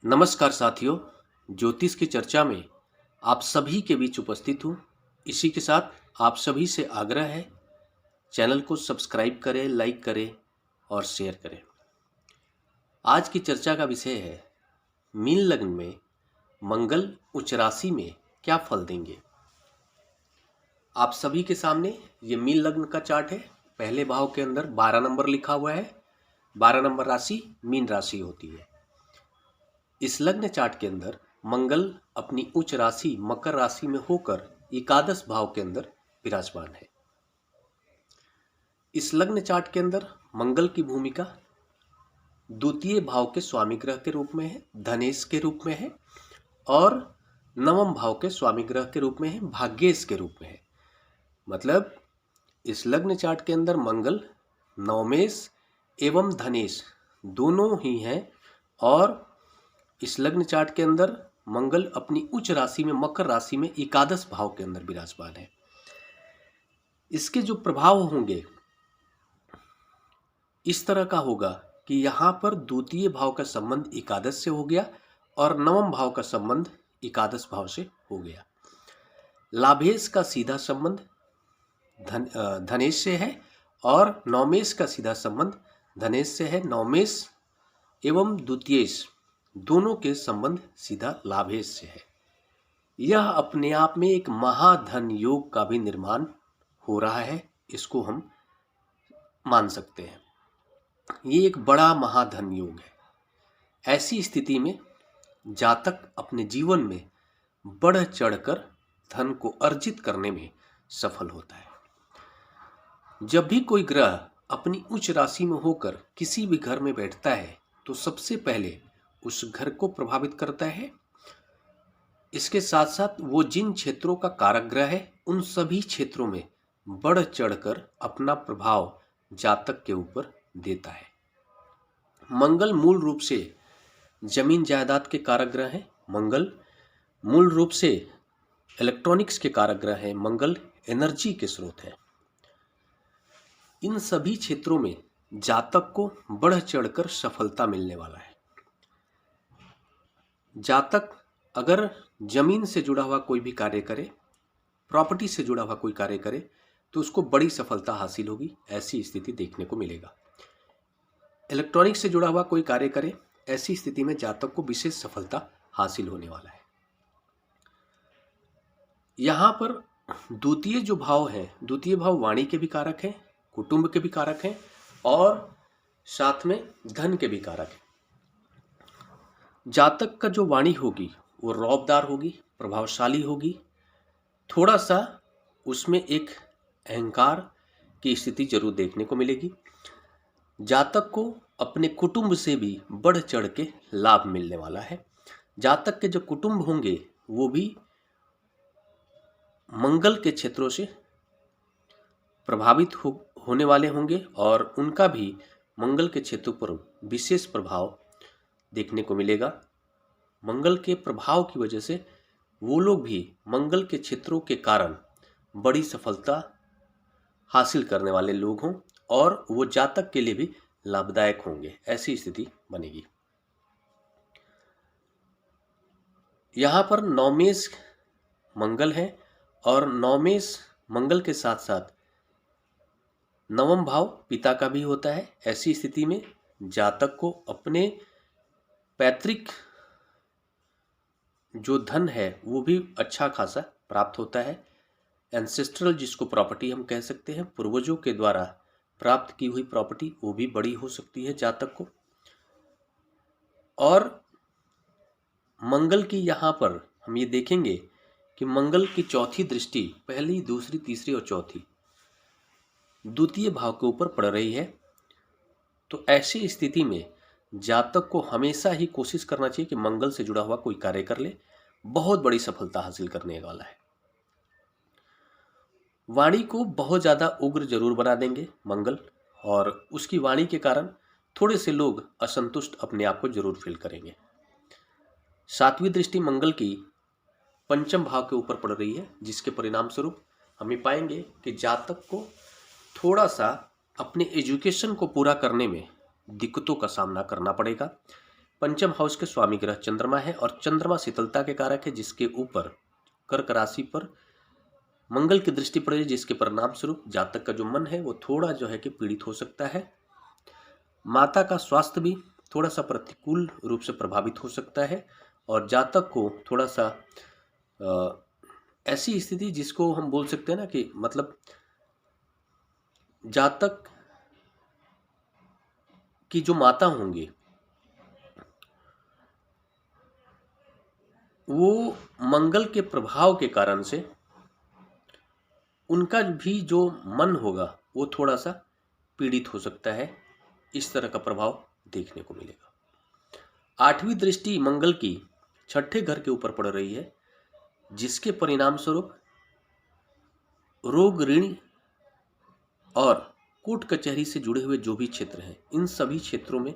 नमस्कार साथियों, ज्योतिष की चर्चा में आप सभी के बीच उपस्थित हूँ। इसी के साथ आप सभी से आग्रह है, चैनल को सब्सक्राइब करें, लाइक करें और शेयर करें। आज की चर्चा का विषय है मीन लग्न में मंगल उच्च राशि में क्या फल देंगे। आप सभी के सामने ये मीन लग्न का चार्ट है। पहले भाव के अंदर 12 नंबर लिखा हुआ है। 12 नंबर राशि मीन राशि होती है। इस लग्न चार्ट के अंदर मंगल अपनी उच्च राशि मकर राशि में होकर एकादश भाव के अंदर विराजमान है। इस लग्न चार्ट के अंदर मंगल की भूमिका द्वितीय भाव के स्वामी ग्रह के रूप में है, धनेश के रूप में है, और नवम भाव के स्वामी ग्रह के रूप में है, भाग्येश के रूप में है। मतलब इस लग्न चार्ट के अंदर मंगल नवमेश एवं धनेश दोनों ही हैं, और इस लग्न चार्ट के अंदर मंगल अपनी उच्च राशि में मकर राशि में एकादश भाव के अंदर विराजमान है। इसके जो प्रभाव होंगे इस तरह का होगा कि यहाँ पर द्वितीय भाव का संबंध एकादश से हो गया और नवम भाव का संबंध एकादश भाव से हो गया। लाभेश का सीधा संबंध धनेश से है और नवमेश का सीधा संबंध धनेश से है। नवमेश एवं द्वितीयेश दोनों के संबंध सीधा लाभेश से है। यह अपने आप में एक महाधन योग का भी निर्माण हो रहा है, इसको हम मान सकते हैं। ये एक बड़ा महाधन योग है। ऐसी स्थिति में जातक अपने जीवन में बढ़ चढ़कर धन को अर्जित करने में सफल होता है। जब भी कोई ग्रह अपनी उच्च राशि में होकर किसी भी घर में बैठता है तो सबसे पहले उस घर को प्रभावित करता है। इसके साथ साथ वो जिन क्षेत्रों का कारक ग्रह है उन सभी क्षेत्रों में बढ़ चढ़कर अपना प्रभाव जातक के ऊपर देता है। मंगल मूल रूप से जमीन जायदाद के कारक ग्रह है। मंगल मूल रूप से इलेक्ट्रॉनिक्स के कारक ग्रह है। मंगल एनर्जी के स्रोत है। इन सभी क्षेत्रों में जातक को बढ़ चढ़कर सफलता मिलने वाला है। जातक अगर जमीन से जुड़ा हुआ कोई भी कार्य करे, प्रॉपर्टी से जुड़ा हुआ कोई कार्य करे तो उसको बड़ी सफलता हासिल होगी, ऐसी स्थिति देखने को मिलेगा। इलेक्ट्रॉनिक से जुड़ा हुआ कोई कार्य करे, ऐसी स्थिति में जातक को विशेष सफलता हासिल होने वाला है। यहाँ पर द्वितीय जो भाव है, द्वितीय भाव वाणी के भी कारक हैं, कुटुंब के भी कारक हैं और साथ में धन के भी कारक हैं। जातक का जो वाणी होगी वो रौबदार होगी, प्रभावशाली होगी। थोड़ा सा उसमें एक अहंकार की स्थिति जरूर देखने को मिलेगी। जातक को अपने कुटुंब से भी बढ़ चढ़ के लाभ मिलने वाला है। जातक के जो कुटुंब होंगे वो भी मंगल के क्षेत्रों से प्रभावित होने वाले होंगे और उनका भी मंगल के क्षेत्रों पर विशेष प्रभाव देखने को मिलेगा। मंगल के प्रभाव की वजह से वो लोग भी मंगल के क्षेत्रों के कारण बड़ी सफलता हासिल करने वाले लोग हों और वो जातक के लिए भी लाभदायक होंगे, ऐसी स्थिति बनेगी। यहाँ पर नवमेश मंगल है और नवमेश मंगल के साथ साथ नवम भाव पिता का भी होता है। ऐसी स्थिति में जातक को अपने पैतृक जो धन है वो भी अच्छा खासा प्राप्त होता है। एंसेस्ट्रल जिसको प्रॉपर्टी हम कह सकते हैं, पूर्वजों के द्वारा प्राप्त की हुई प्रॉपर्टी, वो भी बड़ी हो सकती है जातक को। और मंगल की यहाँ पर हम ये देखेंगे कि मंगल की चौथी दृष्टि, पहली, दूसरी, तीसरी और चौथी, द्वितीय भाव के ऊपर पड़ रही है। तो ऐसी स्थिति में जातक को हमेशा ही कोशिश करना चाहिए कि मंगल से जुड़ा हुआ कोई कार्य कर ले, बहुत बड़ी सफलता हासिल करने वाला है। वाणी को बहुत ज़्यादा उग्र जरूर बना देंगे मंगल, और उसकी वाणी के कारण थोड़े से लोग असंतुष्ट अपने आप को जरूर फील करेंगे। सातवीं दृष्टि मंगल की पंचम भाव के ऊपर पड़ रही है, जिसके परिणाम स्वरूप हम ये पाएंगे कि जातक को थोड़ा सा अपने एजुकेशन को पूरा करने में दिक्कतों का सामना करना पड़ेगा। पंचम हाउस के स्वामी ग्रह चंद्रमा है और चंद्रमा शीतलता के कारक है, जिसके ऊपर कर्क राशि पर मंगल की दृष्टि पड़ेगी, जिसके परिणाम स्वरूप जातक का जो मन है वो थोड़ा जो है कि पीड़ित हो सकता है। माता का स्वास्थ्य भी थोड़ा सा प्रतिकूल रूप से प्रभावित हो सकता है और जातक को थोड़ा सा ऐसी स्थिति जिसको हम बोल सकते हैं ना कि मतलब जातक की जो माता होंगी वो मंगल के प्रभाव के कारण से उनका भी जो मन होगा वो थोड़ा सा पीड़ित हो सकता है। इस तरह का प्रभाव देखने को मिलेगा। 8वीं दृष्टि मंगल की 6ठे घर के ऊपर पड़ रही है, जिसके परिणाम स्वरूप रोग, ऋण और कोर्ट कचहरी से जुड़े हुए जो भी क्षेत्र हैं, इन सभी क्षेत्रों में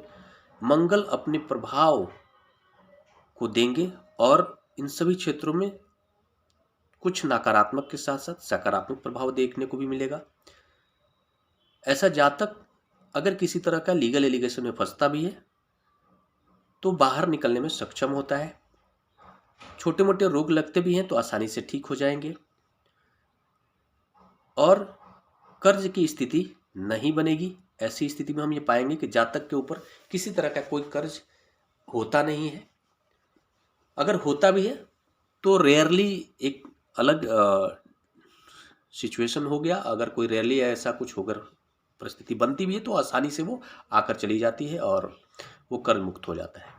मंगल अपने प्रभाव को देंगे और इन सभी क्षेत्रों में कुछ नकारात्मक के साथ साथ सकारात्मक प्रभाव देखने को भी मिलेगा। ऐसा जातक अगर किसी तरह का लीगल एलिगेशन में फंसता भी है तो बाहर निकलने में सक्षम होता है। छोटे मोटे रोग लगते भी हैं तो आसानी से ठीक हो जाएंगे और कर्ज की स्थिति नहीं बनेगी। ऐसी स्थिति में हम ये पाएंगे कि जातक के ऊपर किसी तरह का कोई कर्ज होता नहीं है। अगर होता भी है तो रेयरली एक अलग सिचुएशन हो गया। अगर कोई रेयरली ऐसा कुछ होकर परिस्थिति बनती भी है तो आसानी से वो आकर चली जाती है और वो कर्ज मुक्त हो जाता है।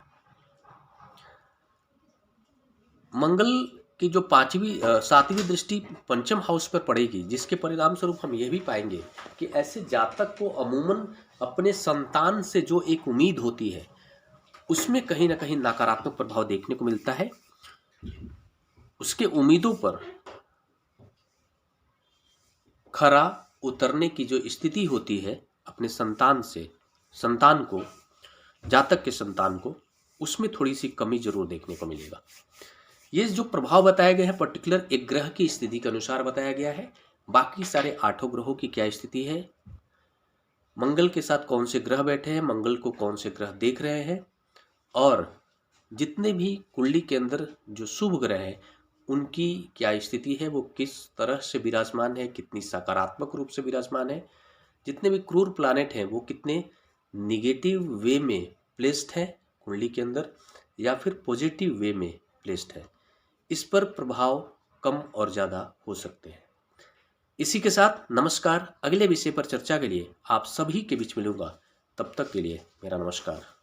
मंगल की जो 7वीं दृष्टि पंचम हाउस पर पड़ेगी, जिसके परिणाम स्वरूप हम यह भी पाएंगे कि ऐसे जातक को अमूमन अपने संतान से जो एक उम्मीद होती है उसमें कहीं ना कहीं नकारात्मक प्रभाव देखने को मिलता है। उसके उम्मीदों पर खरा उतरने की जो स्थिति होती है अपने संतान को, जातक के संतान को, उसमें थोड़ी सी कमी जरूर देखने को मिलेगा। ये जो प्रभाव बताया गया है पर्टिकुलर एक ग्रह की स्थिति के अनुसार बताया गया है। बाकी सारे 8 ग्रहों की क्या स्थिति है, मंगल के साथ कौन से ग्रह बैठे हैं, मंगल को कौन से ग्रह देख रहे हैं और जितने भी कुंडली के अंदर जो शुभ ग्रह हैं उनकी क्या स्थिति है, वो किस तरह से विराजमान है, कितनी सकारात्मक रूप से विराजमान है, जितने भी क्रूर प्लैनेट हैं वो कितने निगेटिव वे में प्लेस्ड है कुंडली के अंदर या फिर पॉजिटिव वे में प्लेस्ड है, इस पर प्रभाव कम और ज़्यादा हो सकते हैं। इसी के साथ नमस्कार। अगले विषय पर चर्चा के लिए आप सभी के बीच मिलूंगा। तब तक के लिए मेरा नमस्कार।